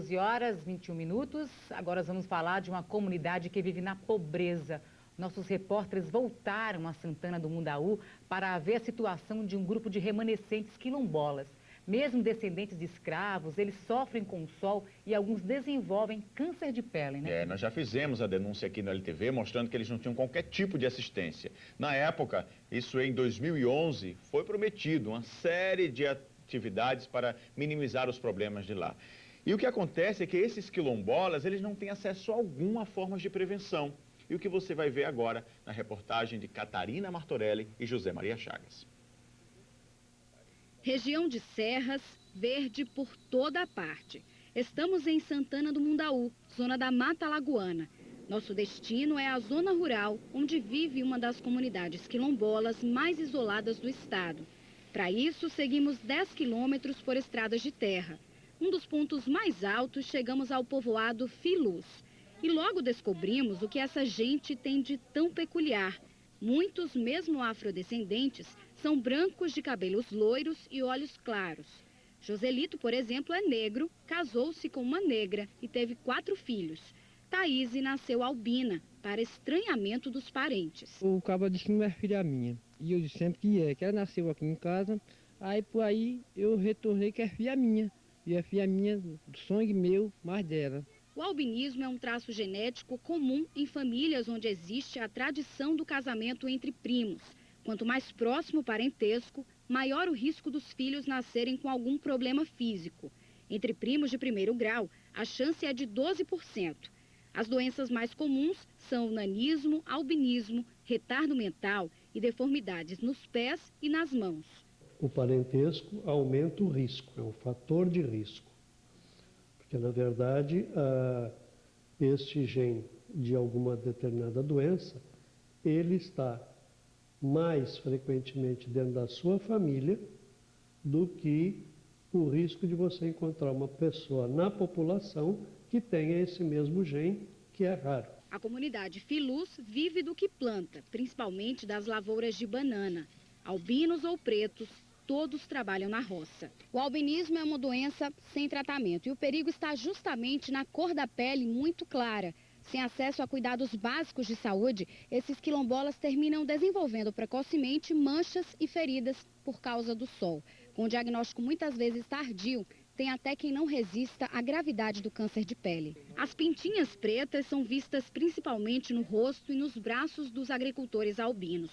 12 horas, 21 minutos. Agora vamos falar de uma comunidade que vive na pobreza. Nossos repórteres voltaram a Santana do Mundaú para ver a situação de um grupo de remanescentes quilombolas. Mesmo descendentes de escravos, eles sofrem com o sol e alguns desenvolvem câncer de pele, né? Nós já fizemos a denúncia aqui no LTV, mostrando que eles não tinham qualquer tipo de assistência. Na época, isso em 2011, foi prometido uma série de atividades para minimizar os problemas de lá. E o que acontece é que esses quilombolas, eles não têm acesso algum a formas de prevenção. E o que você vai ver agora na reportagem de Catarina Martorelli e José Maria Chagas. Região de serras, verde por toda a parte. Estamos em Santana do Mundaú, zona da Mata Alagoana. Nosso destino é a zona rural, onde vive uma das comunidades quilombolas mais isoladas do estado. Para isso, seguimos 10 quilômetros por estradas de terra. Um dos pontos mais altos, chegamos ao povoado Filus. E logo descobrimos o que essa gente tem de tão peculiar. Muitos, mesmo afrodescendentes, são brancos de cabelos loiros e olhos claros. Joselito, por exemplo, é negro, casou-se com uma negra e teve 4 filhos. Thaíse nasceu albina, para estranhamento dos parentes. O cabo disse que não é filha minha. E eu disse sempre que ela nasceu aqui em casa. Aí por aí eu retornei que é filha minha. E é filha minha do sangue meu, mais dela. O albinismo é um traço genético comum em famílias onde existe a tradição do casamento entre primos. Quanto mais próximo o parentesco, maior o risco dos filhos nascerem com algum problema físico. Entre primos de primeiro grau, a chance é de 12%. As doenças mais comuns são o nanismo, albinismo, retardo mental e deformidades nos pés e nas mãos. O parentesco aumenta o risco, é um fator de risco. Porque, na verdade, este gene de alguma determinada doença, ele está mais frequentemente dentro da sua família do que o risco de você encontrar uma pessoa na população que tenha esse mesmo gene, que é raro. A comunidade Filus vive do que planta, principalmente das lavouras de banana. Albinos ou pretos, todos trabalham na roça. O albinismo é uma doença sem tratamento e o perigo está justamente na cor da pele muito clara. Sem acesso a cuidados básicos de saúde, esses quilombolas terminam desenvolvendo precocemente manchas e feridas por causa do sol. Com um diagnóstico muitas vezes tardio, tem até quem não resista à gravidade do câncer de pele. As pintinhas pretas são vistas principalmente no rosto e nos braços dos agricultores albinos.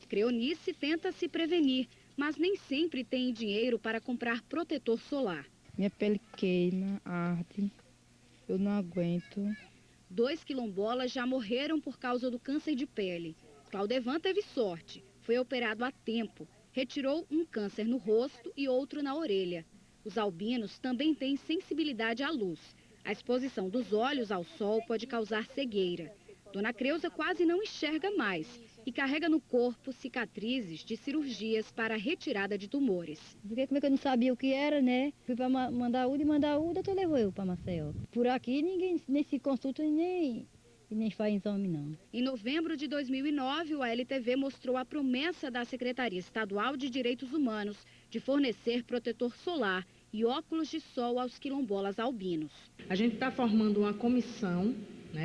Creonice tenta se prevenir, mas nem sempre tem dinheiro para comprar protetor solar. Minha pele queima, arde, eu não aguento. 2 quilombolas já morreram por causa do câncer de pele. Claudevan teve sorte, foi operado a tempo, retirou um câncer no rosto e outro na orelha. Os albinos também têm sensibilidade à luz. A exposição dos olhos ao sol pode causar cegueira. Dona Creuza quase não enxerga mais e carrega no corpo cicatrizes de cirurgias para retirada de tumores. Porque como é que eu não sabia o que era, né? Fui para Mandaú, de Mandaú, o doutor levou eu para Maceió. Por aqui ninguém nem se consulta e nem faz exame, não. Em novembro de 2009, o ALTV mostrou a promessa da Secretaria Estadual de Direitos Humanos de fornecer protetor solar e óculos de sol aos quilombolas albinos. A gente está formando uma comissão,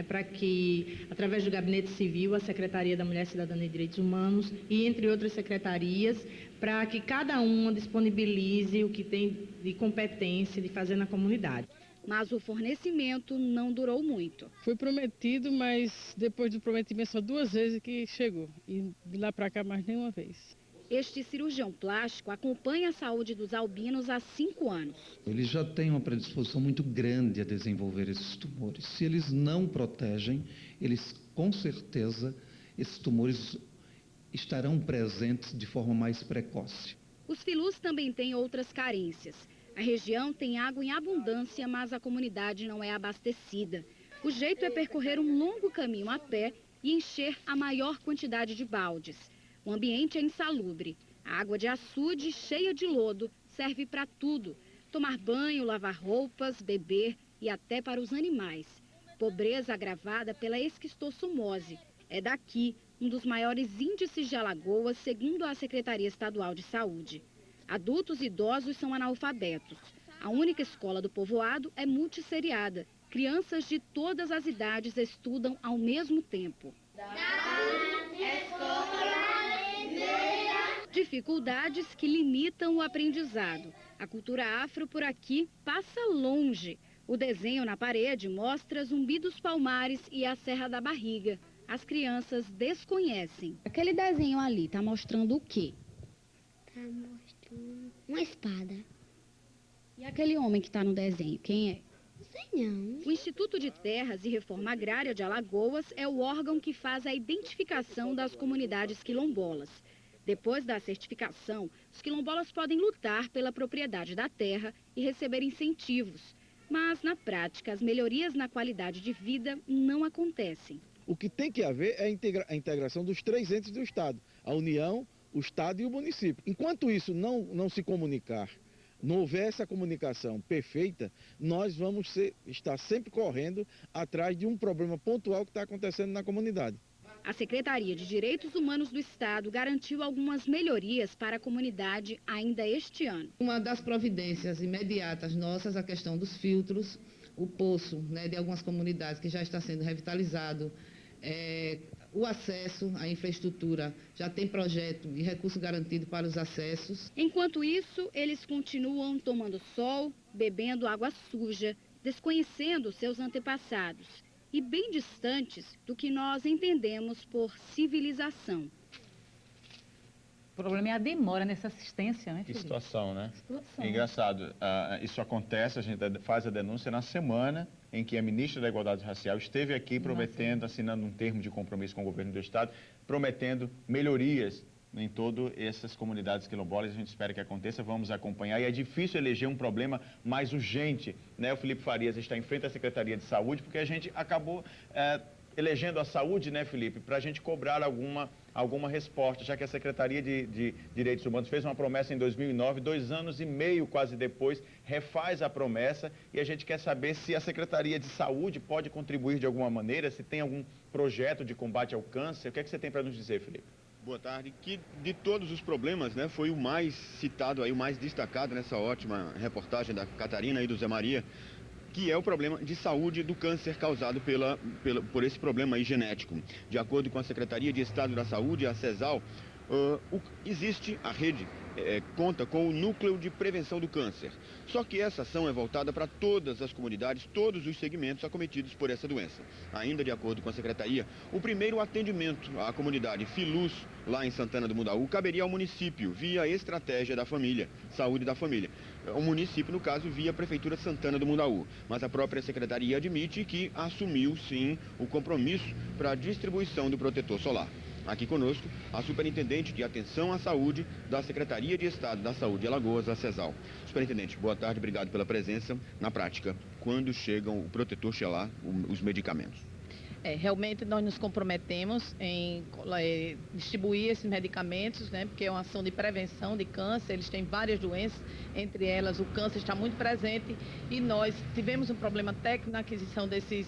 para que, através do Gabinete Civil, a Secretaria da Mulher, Cidadania e Direitos Humanos e entre outras secretarias, para que cada uma disponibilize o que tem de competência de fazer na comunidade. Mas o fornecimento não durou muito. Foi prometido, mas depois do prometimento só 2 vezes que chegou. E de lá para cá mais nenhuma vez. Este cirurgião plástico acompanha a saúde dos albinos há 5 anos. Eles já têm uma predisposição muito grande a desenvolver esses tumores. Se eles não protegem, eles com certeza, esses tumores estarão presentes de forma mais precoce. Os Filus também têm outras carências. A região tem água em abundância, mas a comunidade não é abastecida. O jeito é percorrer um longo caminho a pé e encher a maior quantidade de baldes. O ambiente é insalubre. A água de açude, cheia de lodo, serve para tudo. Tomar banho, lavar roupas, beber e até para os animais. Pobreza agravada pela esquistossomose. É daqui um dos maiores índices de Alagoas, segundo a Secretaria Estadual de Saúde. Adultos e idosos são analfabetos. A única escola do povoado é multisseriada. Crianças de todas as idades estudam ao mesmo tempo. Dificuldades que limitam o aprendizado. A cultura afro por aqui passa longe. O desenho na parede mostra Zumbi dos Palmares e a Serra da Barriga. As crianças desconhecem. Aquele desenho ali está mostrando o quê? Tá mostrando uma espada. E aquele homem que está no desenho, quem é? Não sei não. O Instituto de Terras e Reforma Agrária de Alagoas é o órgão que faz a identificação das comunidades quilombolas. Depois da certificação, os quilombolas podem lutar pela propriedade da terra e receber incentivos. Mas, na prática, as melhorias na qualidade de vida não acontecem. O que tem que haver é a integração dos 3 entes do Estado, a União, o Estado e o município. Enquanto isso não se comunicar, não houver essa comunicação perfeita, nós vamos estar sempre correndo atrás de um problema pontual que está acontecendo na comunidade. A Secretaria de Direitos Humanos do Estado garantiu algumas melhorias para a comunidade ainda este ano. Uma das providências imediatas nossas, a questão dos filtros, o poço, né, de algumas comunidades que já está sendo revitalizado, o acesso à infraestrutura, já tem projeto e recurso garantido para os acessos. Enquanto isso, eles continuam tomando sol, bebendo água suja, desconhecendo seus antepassados e bem distantes do que nós entendemos por civilização. O problema é a demora nessa assistência, né, Que Felipe? situação, né? Situação. É engraçado, isso acontece, a gente faz a denúncia na semana em que a ministra da Igualdade Racial esteve aqui prometendo, assinando um termo de compromisso com o governo do Estado, prometendo melhorias em todas essas comunidades quilombolas. A gente espera que aconteça, vamos acompanhar. E é difícil eleger um problema mais urgente, né? O Felipe Farias está em frente à Secretaria de Saúde, porque a gente acabou elegendo a saúde, né, Felipe, para a gente cobrar alguma resposta, já que a Secretaria de Direitos Humanos fez uma promessa em 2009, 2 anos e meio quase depois, refaz a promessa, e a gente quer saber se a Secretaria de Saúde pode contribuir de alguma maneira, se tem algum projeto de combate ao câncer. O que é que você tem para nos dizer, Felipe? Boa tarde. Que de todos os problemas, né, foi o mais citado aí, o mais destacado nessa ótima reportagem da Catarina e do Zé Maria, que é o problema de saúde do câncer causado por esse problema aí genético. De acordo com a Secretaria de Estado da Saúde, a CESAL, existe a rede, conta com o Núcleo de Prevenção do Câncer. Só que essa ação é voltada para todas as comunidades, todos os segmentos acometidos por essa doença. Ainda de acordo com a Secretaria, o primeiro atendimento à comunidade Filus, lá em Santana do Mundaú, caberia ao município, via a Estratégia da Família, Saúde da Família. O município, no caso, via a Prefeitura de Santana do Mundaú. Mas a própria Secretaria admite que assumiu, sim, o compromisso para a distribuição do protetor solar. Aqui conosco, a Superintendente de Atenção à Saúde da Secretaria de Estado da Saúde de Alagoas, a CESAL. Superintendente, boa tarde, obrigado pela presença. Na prática, quando chegam o protetor solar, os medicamentos? Realmente nós nos comprometemos em distribuir esses medicamentos, né, porque é uma ação de prevenção de câncer, eles têm várias doenças, entre elas o câncer está muito presente, e nós tivemos um problema técnico na aquisição desses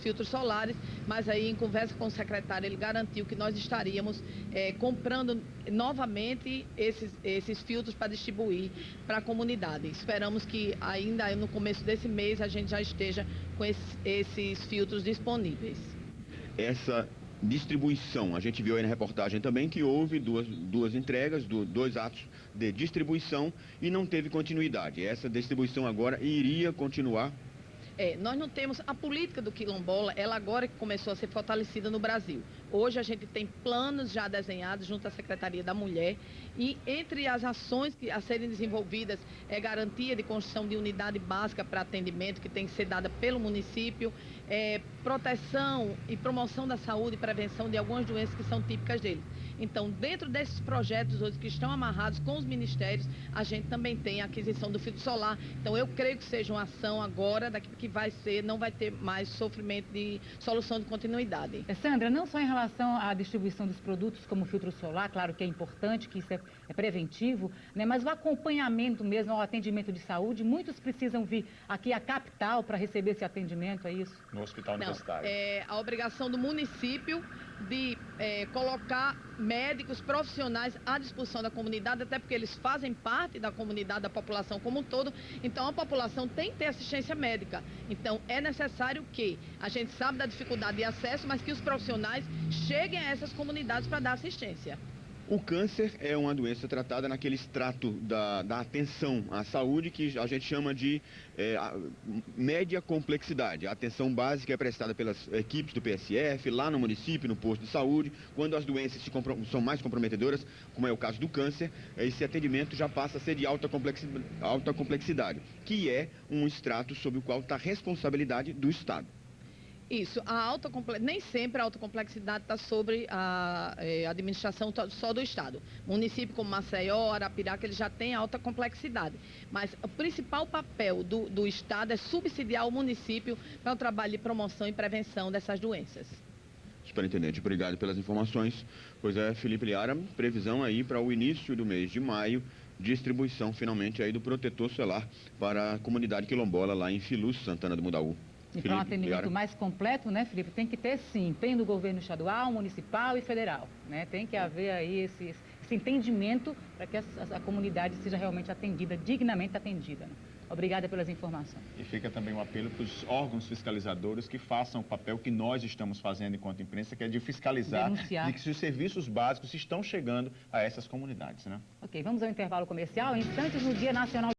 filtros solares, mas aí em conversa com o secretário ele garantiu que nós estaríamos comprando novamente esses filtros para distribuir para a comunidade. Esperamos que ainda no começo desse mês a gente já esteja com esses filtros disponíveis. Essa distribuição, a gente viu aí na reportagem também que houve duas entregas, 2 atos de distribuição e não teve continuidade. Essa distribuição agora iria continuar? Nós não temos a política do quilombola, ela agora que começou a ser fortalecida no Brasil. Hoje a gente tem planos já desenhados junto à Secretaria da Mulher e entre as ações a serem desenvolvidas é garantia de construção de unidade básica para atendimento que tem que ser dada pelo município, proteção e promoção da saúde e prevenção de algumas doenças que são típicas deles. Então, dentro desses projetos hoje que estão amarrados com os ministérios, a gente também tem a aquisição do filtro solar. Então, eu creio que seja uma ação agora, daqui que não vai ter mais sofrimento de solução de continuidade. Sandra, não só em relação à distribuição dos produtos como o filtro solar, claro que é importante, que isso é preventivo, né? Mas o acompanhamento mesmo, o atendimento de saúde, muitos precisam vir aqui à capital para receber esse atendimento, é isso? No hospital universitário. A obrigação do município, de colocar médicos profissionais à disposição da comunidade, até porque eles fazem parte da comunidade, da população como um todo. Então, a população tem que ter assistência médica. Então, é necessário que a gente sabe da dificuldade de acesso, mas que os profissionais cheguem a essas comunidades para dar assistência. O câncer é uma doença tratada naquele extrato da atenção à saúde que a gente chama de média complexidade. A atenção básica é prestada pelas equipes do PSF, lá no município, no posto de saúde. Quando as doenças são mais comprometedoras, como é o caso do câncer, esse atendimento já passa a ser de alta complexidade, que é um extrato sobre o qual está a responsabilidade do Estado. Isso, nem sempre a alta complexidade está sobre a administração só do Estado. Município como Maceió, Arapiraca, ele já tem alta complexidade. Mas o principal papel do Estado é subsidiar o município para o trabalho de promoção e prevenção dessas doenças. Superintendente, obrigado pelas informações. Pois é, Felipe Liara, previsão aí para o início do mês de maio, distribuição finalmente aí do protetor solar para a comunidade quilombola lá em Filuz, Santana do Mundaú. E para um atendimento mais completo, né, Felipe, tem que ter, sim, empenho do governo estadual, municipal e federal, né? Tem que haver aí esse entendimento para que a comunidade seja realmente atendida, dignamente atendida, né? Obrigada pelas informações. E fica também um apelo para os órgãos fiscalizadores que façam o papel que nós estamos fazendo enquanto imprensa, que é de fiscalizar, denunciar, de que os serviços básicos estão chegando a essas comunidades, né? Ok, vamos ao intervalo comercial. Em instantes, no Dia Nacional